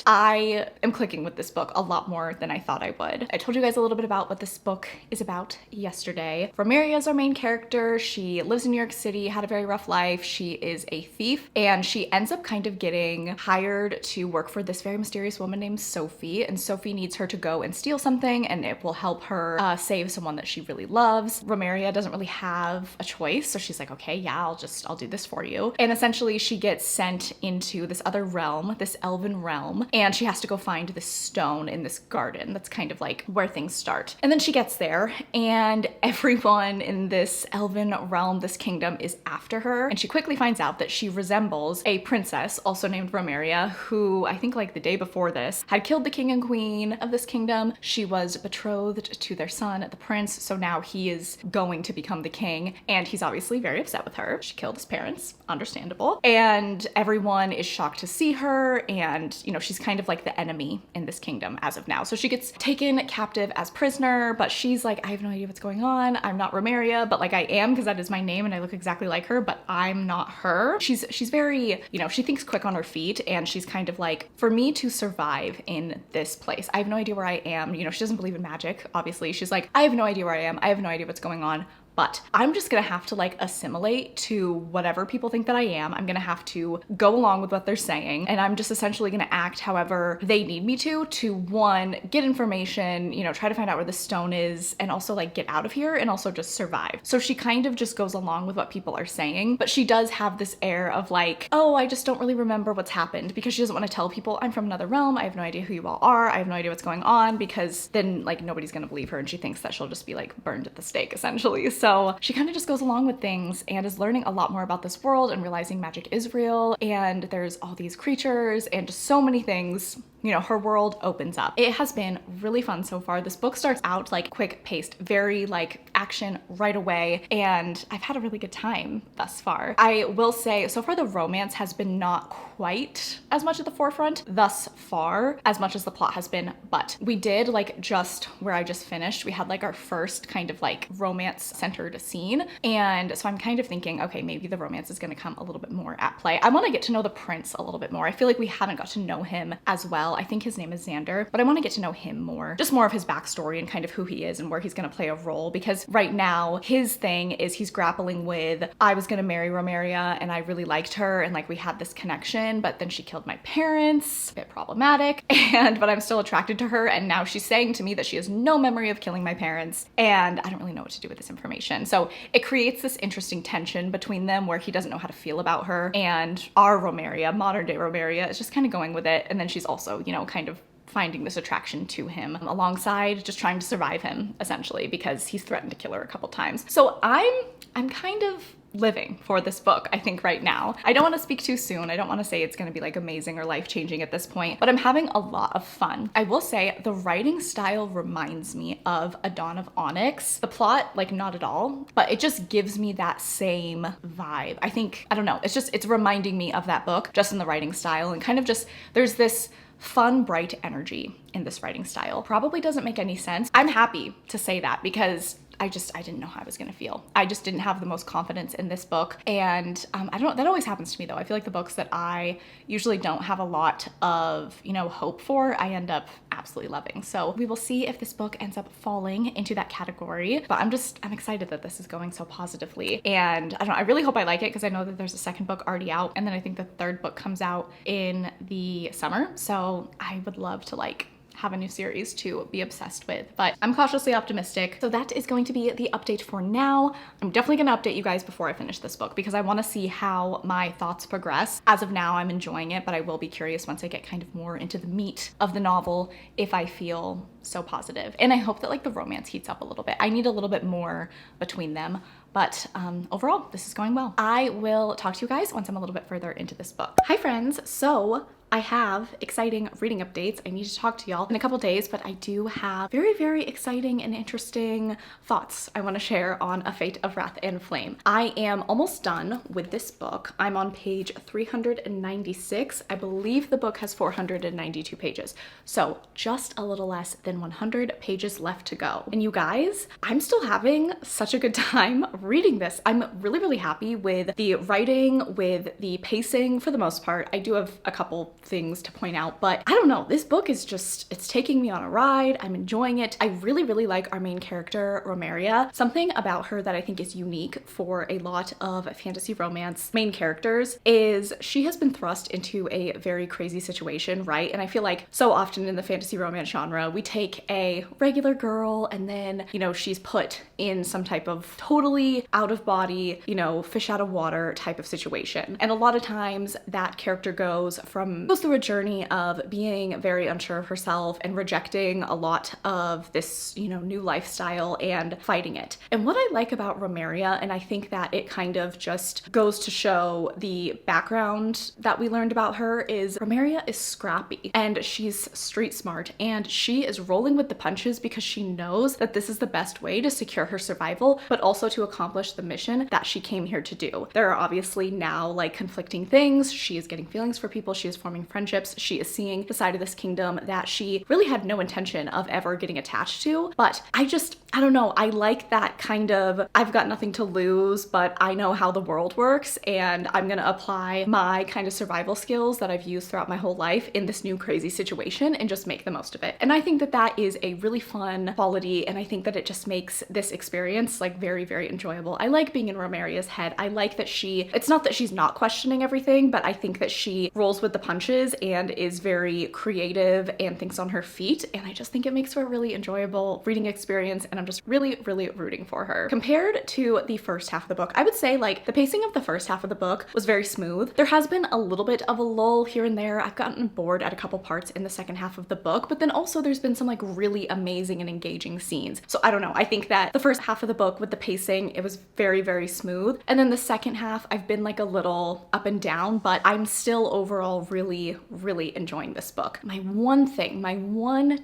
I am clicking with this book a lot more than I thought I would. I told you guys a little bit about what this book is about yesterday. Romeria is our main character. She lives in New York City, had a very rough life. She is a thief, and she ends up kind of getting hired to work for this very mysterious woman named Sophie, and Sophie needs her to go and steal something, and it will help her save someone that she really loves. Romeria doesn't really have a choice, so she's like, okay, yeah, I'll do this for you. And essentially she gets sent into this other realm, this elven realm, and she has to go find this stone in this garden. That's kind of like where things start. And then she gets there, and everyone in this elven realm, this kingdom, is after her. And she quickly finds out that she resembles a princess, also named Romeria, who I think like the day before this had killed the king and queen of this kingdom. She was betrothed to their son, the prince, so now he is going to become the king, and he's obviously very upset with her. She killed his parents, understandable. And everyone is shocked to see her, and you know, she's kind of like the enemy in this kingdom as of now. So she gets taken captive as prisoner, but she's like, I have no idea what's going on. I'm not Romeria, but like I am, because that is my name and I look exactly like her, but I'm not her. She's very, you know, she thinks quick on her feet, and she's kind of like, for me to survive in this place, I have no idea where I am. You know, she doesn't believe in magic, obviously. She's like, I have no idea where I am. I have no idea what's going on. But I'm just gonna have to like assimilate to whatever people think that I am. I'm gonna have to go along with what they're saying, and I'm just essentially gonna act however they need me to one, get information, you know, try to find out where the stone is, and also like get out of here, and also just survive. So she kind of just goes along with what people are saying, but she does have this air of like, oh, I just don't really remember what's happened, because she doesn't want to tell people I'm from another realm. I have no idea who you all are. I have no idea what's going on, because then like nobody's gonna believe her, and she thinks that she'll just be like burned at the stake essentially. So she kind of just goes along with things and is learning a lot more about this world and realizing magic is real, and there's all these creatures and just so many things. You know, her world opens up. It has been really fun so far. This book starts out like quick paced, very like action right away, and I've had a really good time thus far. I will say, so far the romance has been not quite as much at the forefront thus far as much as the plot has been, but we did like just where I just finished, we had like our first kind of like romance centered scene, and so I'm kind of thinking, okay, maybe the romance is gonna come a little bit more at play. I wanna get to know the prince a little bit more. I feel like we haven't got to know him as well. I think his name is Xander, but I want to get to know him more, just more of his backstory and kind of who he is and where he's going to play a role, because right now his thing is he's grappling with, I was going to marry Romeria and I really liked her and like we had this connection, but then she killed my parents, a bit problematic, but I'm still attracted to her, and now she's saying to me that she has no memory of killing my parents, and I don't really know what to do with this information. So it creates this interesting tension between them where he doesn't know how to feel about her, and our Romeria, modern day Romeria, is just kind of going with it, and then she's also, you know, kind of finding this attraction to him alongside just trying to survive him essentially, because he's threatened to kill her a couple times. So I'm kind of living for this book, I think, right now. I don't want to speak too soon. I don't want to say it's going to be like amazing or life-changing at this point, but I'm having a lot of fun. I will say the writing style reminds me of A Dawn of Onyx. The plot, like not at all, but it just gives me that same vibe. I think, I don't know, it's reminding me of that book just in the writing style, and kind of just, there's this fun, bright energy in this writing style. Probably doesn't make any sense. I'm happy to say that because I didn't know how I was gonna feel. I just didn't have the most confidence in this book. And I don't know, that always happens to me though. I feel like the books that I usually don't have a lot of, you know, hope for, I end up absolutely loving. So we will see if this book ends up falling into that category, but I'm excited that this is going so positively. And I don't know, I really hope I like it, because I know that there's a second book already out, and then I think the third book comes out in the summer. So I would love to like have a new series to be obsessed with, but I'm cautiously optimistic. So that is going to be the update for now. I'm definitely gonna update you guys before I finish this book because I wanna see how my thoughts progress. As of now, I'm enjoying it, but I will be curious once I get kind of more into the meat of the novel if I feel so positive. And I hope that like the romance heats up a little bit. I need a little bit more between them. But overall, this is going well. I will talk to you guys once I'm a little bit further into this book. Hi friends, so I have exciting reading updates. I need to talk to y'all in a couple days, but I do have very, very exciting and interesting thoughts I want to share on A Fate of Wrath and Flame. I am almost done with this book. I'm on page 396. I believe the book has 492 pages. So just a little less than 100 pages left to go. And you guys, I'm still having such a good time reading this. I'm really, really happy with the writing, with the pacing for the most part. I do have a couple things to point out, but I don't know, this book is just, it's taking me on a ride. I'm enjoying it. I really, really like our main character, Romeria. Something about her that I think is unique for a lot of fantasy romance main characters is she has been thrust into a very crazy situation, right? And I feel like so often in the fantasy romance genre, we take a regular girl and then, you know, she's put in some type of totally out of body, you know, fish out of water type of situation. And a lot of times that character goes through a journey of being very unsure of herself and rejecting a lot of this, you know, new lifestyle and fighting it. And what I like about Romeria, and I think that it kind of just goes to show the background that we learned about her, is Romeria is scrappy and she's street smart and she is rolling with the punches because she knows that this is the best way to secure her survival, but also to accomplish the mission that she came here to do. There are obviously now like conflicting things. She is getting feelings for people. She is forming friendships. She is seeing the side of this kingdom that she really had no intention of ever getting attached to. But I don't know, I like that kind of, I've got nothing to lose, but I know how the world works and I'm gonna apply my kind of survival skills that I've used throughout my whole life in this new crazy situation and just make the most of it. And I think that that is a really fun quality, and I think that it just makes this experience like very, very enjoyable. I like being in Romeria's head. I like that it's not that she's not questioning everything, but I think that she rolls with the punches and is very creative and thinks on her feet. And I just think it makes for a really enjoyable reading experience. And I'm just really, really rooting for her. Compared to the first half of the book, I would say like the pacing of the first half of the book was very smooth. There has been a little bit of a lull here and there. I've gotten bored at a couple parts in the second half of the book, but then also there's been some like really amazing and engaging scenes. So I don't know. I think that the first half of the book with the pacing, it was very, very smooth. And then the second half, I've been like a little up and down, but I'm still overall really, really enjoying this book. My one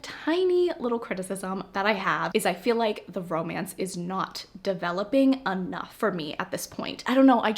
tiny little criticism that I have is I feel like the romance is not developing enough for me at this point. I don't know, I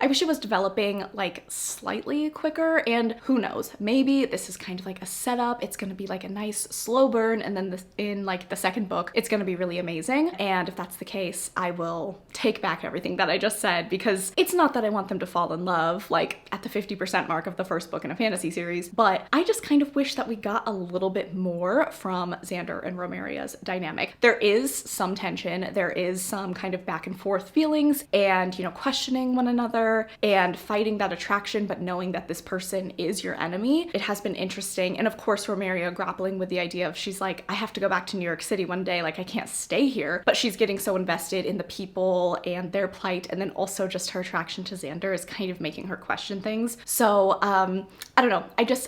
wish it was developing like slightly quicker, and who knows, maybe this is kind of like a setup. It's gonna be like a nice slow burn, and then in like the second book, it's gonna be really amazing. And if that's the case, I will take back everything that I just said, because it's not that I want them to fall in love like at the 50% mark of the first book in a fantasy series, but I just kind of wish that we got a little bit more from Xander and Romeria's dynamic. There is some tension, there is some kind of back and forth feelings and, you know, questioning one another and fighting that attraction, but knowing that this person is your enemy. It has been interesting. And of course, Romeria grappling with the idea of, she's like, I have to go back to New York City one day, like I can't stay here, but she's getting so invested in the people and their plight, and then also just her attraction to Xander is kind of making her question things. So I don't know,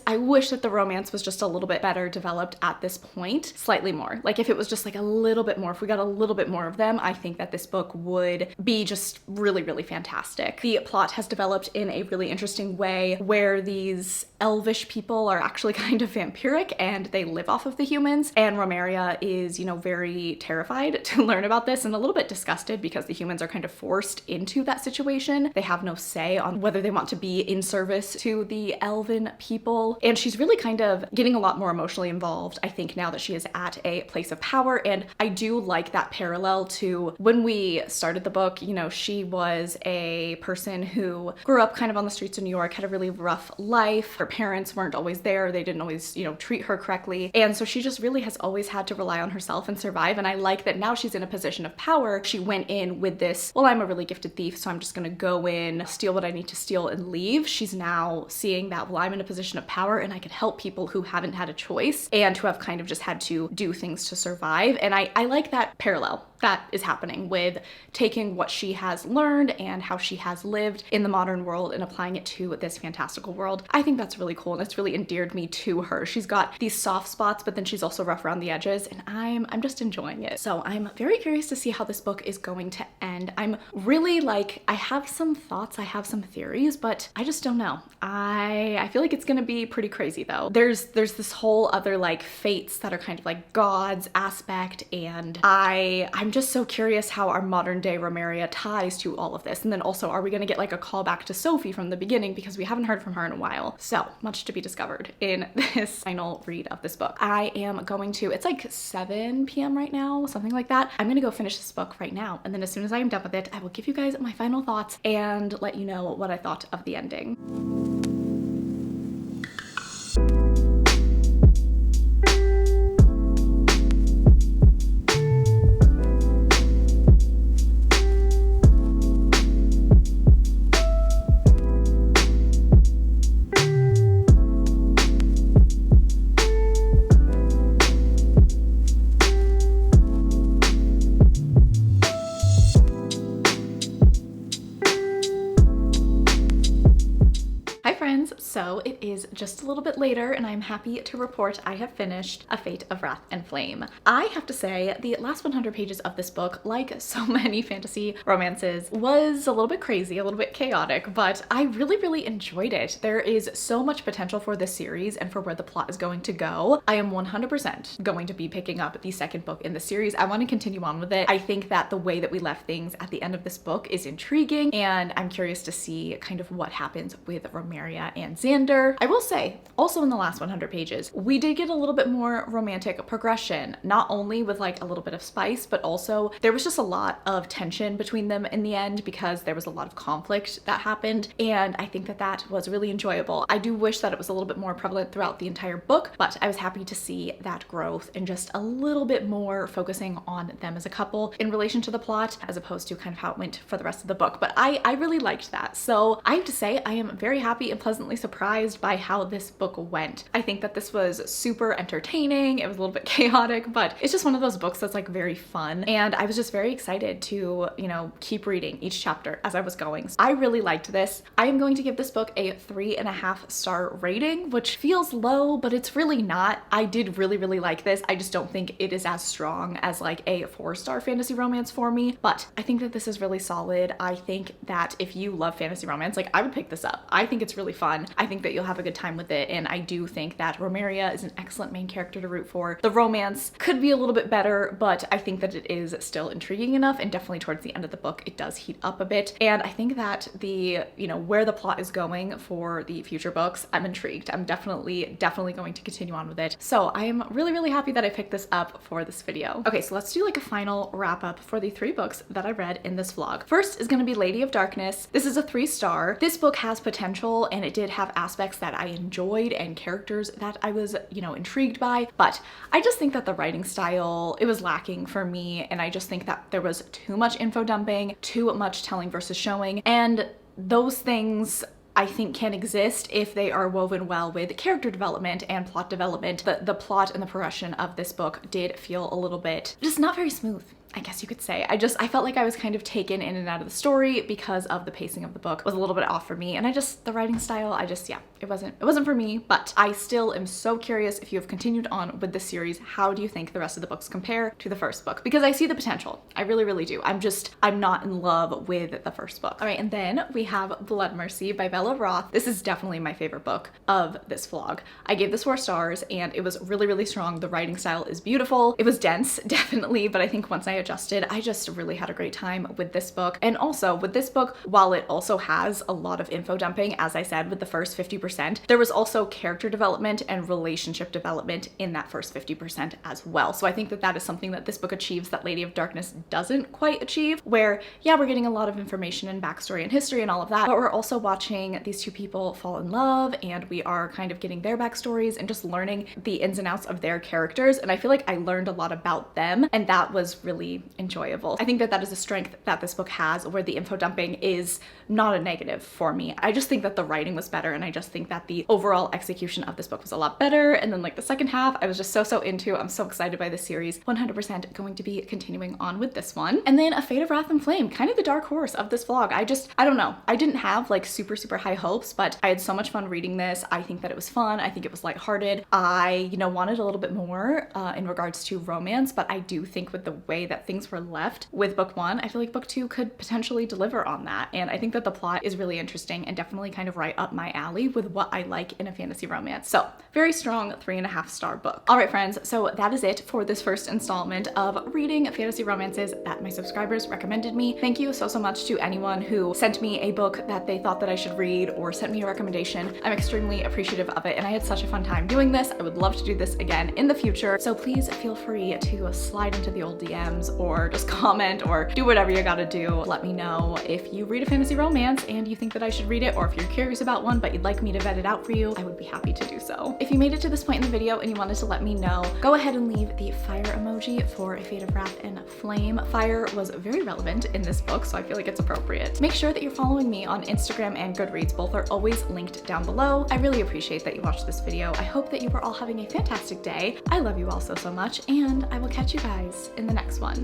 I wish that the romance was just a little bit better developed at this point, slightly more. Like if it was just like a little bit more, if we got a little bit more of them, I think that this book would be just really, really fantastic. The plot has developed in a really interesting way where these elvish people are actually kind of vampiric and they live off of the humans, and Romeria is, you know, very terrified to learn about this and a little bit disgusted because the humans are kind of forced into that situation. They have no say on whether they want to be in service to the elven people, and she's really kind of getting a lot more emotionally involved, I think, now that she is at a place of power. And I do like that parallel to when we started the book. You know, she was a person who grew up kind of on the streets of New York, had a really rough life. Her parents weren't always there. They didn't always, you know, treat her correctly. And so she just really has always had to rely on herself and survive. And I like that now she's in a position of power. She went in with this, well, I'm a really gifted thief, so I'm just gonna go in, steal what I need to steal and leave. She's now seeing that, well, I'm in a position of power and I can help people who haven't had a choice and who have kind of just had to do things to survive. And I like that parallel that is happening with taking what she has learned and how she has lived in the modern world and applying it to this fantastical world. I think that's really cool, and it's really endeared me to her. She's got these soft spots, but then she's also rough around the edges, and I'm just enjoying it. So I'm very curious to see how this book is going to end. I'm really like, I have some thoughts, I have some theories, but I just don't know. I feel like it's gonna be pretty crazy though. There's this whole other like fates that are kind of like gods aspect, and I'm just so curious how our modern day Romeria ties to all of this. And then also, are we gonna get like a callback to Sophie from the beginning, because we haven't heard from her in a while. So much to be discovered in this final read of this book. I am going to, it's like 7 p.m. right now, something like that. I'm gonna go finish this book right now, and then as soon as I am done with it, I will give you guys my final thoughts and let you know what I thought of the ending. So it is just a little bit later, and I'm happy to report I have finished A Fate of Wrath and Flame. I have to say, the last 100 pages of this book, like so many fantasy romances, was a little bit crazy, a little bit chaotic, but I really enjoyed it. There is so much potential for this series and for where the plot is going to go. I am 100% going to be picking up the second book in the series. I want to continue on with it. I think that the way that we left things at the end of this book is intriguing, and I'm curious to see kind of what happens with Romeria and Xander. I will say, also in the last 100 pages, we did get a little bit more romantic progression, not only with like a little bit of spice, but also there was just a lot of tension between them in the end, because there was a lot of conflict that happened, and I think that that was really enjoyable. I do wish that it was a little bit more prevalent throughout the entire book, but I was happy to see that growth and just a little bit more focusing on them as a couple in relation to the plot, as opposed to kind of how it went for the rest of the book. But I really liked that. So I have to say, I am very happy and pleasantly surprised by how this book went. I think that this was super entertaining. It was a little bit chaotic, but it's just one of those books that's like very fun. And I was just very excited to, you know, keep reading each chapter as I was going. So I really liked this. I am going to give this book a 3.5 star rating, which feels low, but it's really not. I did really like this. I just don't think it is as strong as like a 4-star fantasy romance for me, but I think that this is really solid. I think that if you love fantasy romance, like I would pick this up. I think it's really fun. I think that you'll have a good time with it, and I do think that Romeria is an excellent main character to root for. The romance could be a little bit better, but I think that it is still intriguing enough, and definitely towards the end of the book it does heat up a bit. And I think that the, you know, where the plot is going for the future books, I'm intrigued. I'm definitely going to continue on with it. So I am really happy that I picked this up for this video. Okay, so let's do like a final wrap up for the 3 books that I read in this vlog. First is going to be Lady of Darkness. This is a 3-star. This book has potential, and it did have aspects that I enjoyed and characters that I was, you know, intrigued by, but I just think that the writing style, it was lacking for me, and I just think that there was too much info dumping, too much telling versus showing, and those things I think can exist if they are woven well with character development and plot development. The plot and the progression of this book did feel a little bit just not very smooth, I guess you could say. I felt like I was kind of taken in and out of the story because of the pacing of the book was a little bit off for me, and the writing style, yeah, it wasn't for me. But I still am so curious, if you have continued on with this series, how do you think the rest of the books compare to the first book? Because I see the potential. I really do. I'm not in love with the first book. All right, and then we have Blood Mercy by Bella Roth. This is definitely my favorite book of this vlog. I gave this 4 stars, and it was really strong. The writing style is beautiful. It was dense, definitely, but I think once I adjusted, I just really had a great time with this book. And also with this book, while it also has a lot of info dumping, as I said, with the first 50%, there was also character development and relationship development in that first 50% as well. So I think that that is something that this book achieves that Lady of Darkness doesn't quite achieve, where, yeah, we're getting a lot of information and backstory and history and all of that, but we're also watching these 2 people fall in love, and we are kind of getting their backstories and just learning the ins and outs of their characters. And I feel like I learned a lot about them, and that was really very enjoyable. I think that that is a strength that this book has, where the info dumping is not a negative for me. I just think that the writing was better, and I just think that the overall execution of this book was a lot better. And then like the second half, I was just so into. I'm so excited by this series. 100% going to be continuing on with this one. And then A Fate of Wrath and Flame, kind of the dark horse of this vlog. I don't know. I didn't have like super high hopes, but I had so much fun reading this. I think that it was fun. I think it was lighthearted. I, wanted a little bit more in regards to romance, but I do think with the way that things were left with book one, I feel like book two could potentially deliver on that. And I think that the plot is really interesting and definitely kind of right up my alley with what I like in a fantasy romance. So very strong 3.5-star book. All right, friends. So that is it for this first installment of reading fantasy romances that my subscribers recommended me. Thank you so much to anyone who sent me a book that they thought that I should read or sent me a recommendation. I'm extremely appreciative of it, and I had such a fun time doing this. I would love to do this again in the future. So please feel free to slide into the old DMs or just comment or do whatever you gotta do. Let me know if you read a fantasy romance and you think that I should read it, or if you're curious about one but you'd like me to vet it out for you. I would be happy to do so. If you made it to this point in the video and you wanted to let me know, go ahead and leave the fire emoji for A Fate of Wrath and Flame. Fire was very relevant in this book, so I feel like it's appropriate. Make sure that you're following me on Instagram and Goodreads. Both are always linked down below. I really appreciate that you watched this video. I hope that you were all having a fantastic day. I love you all so much, and I will catch you guys in the next one.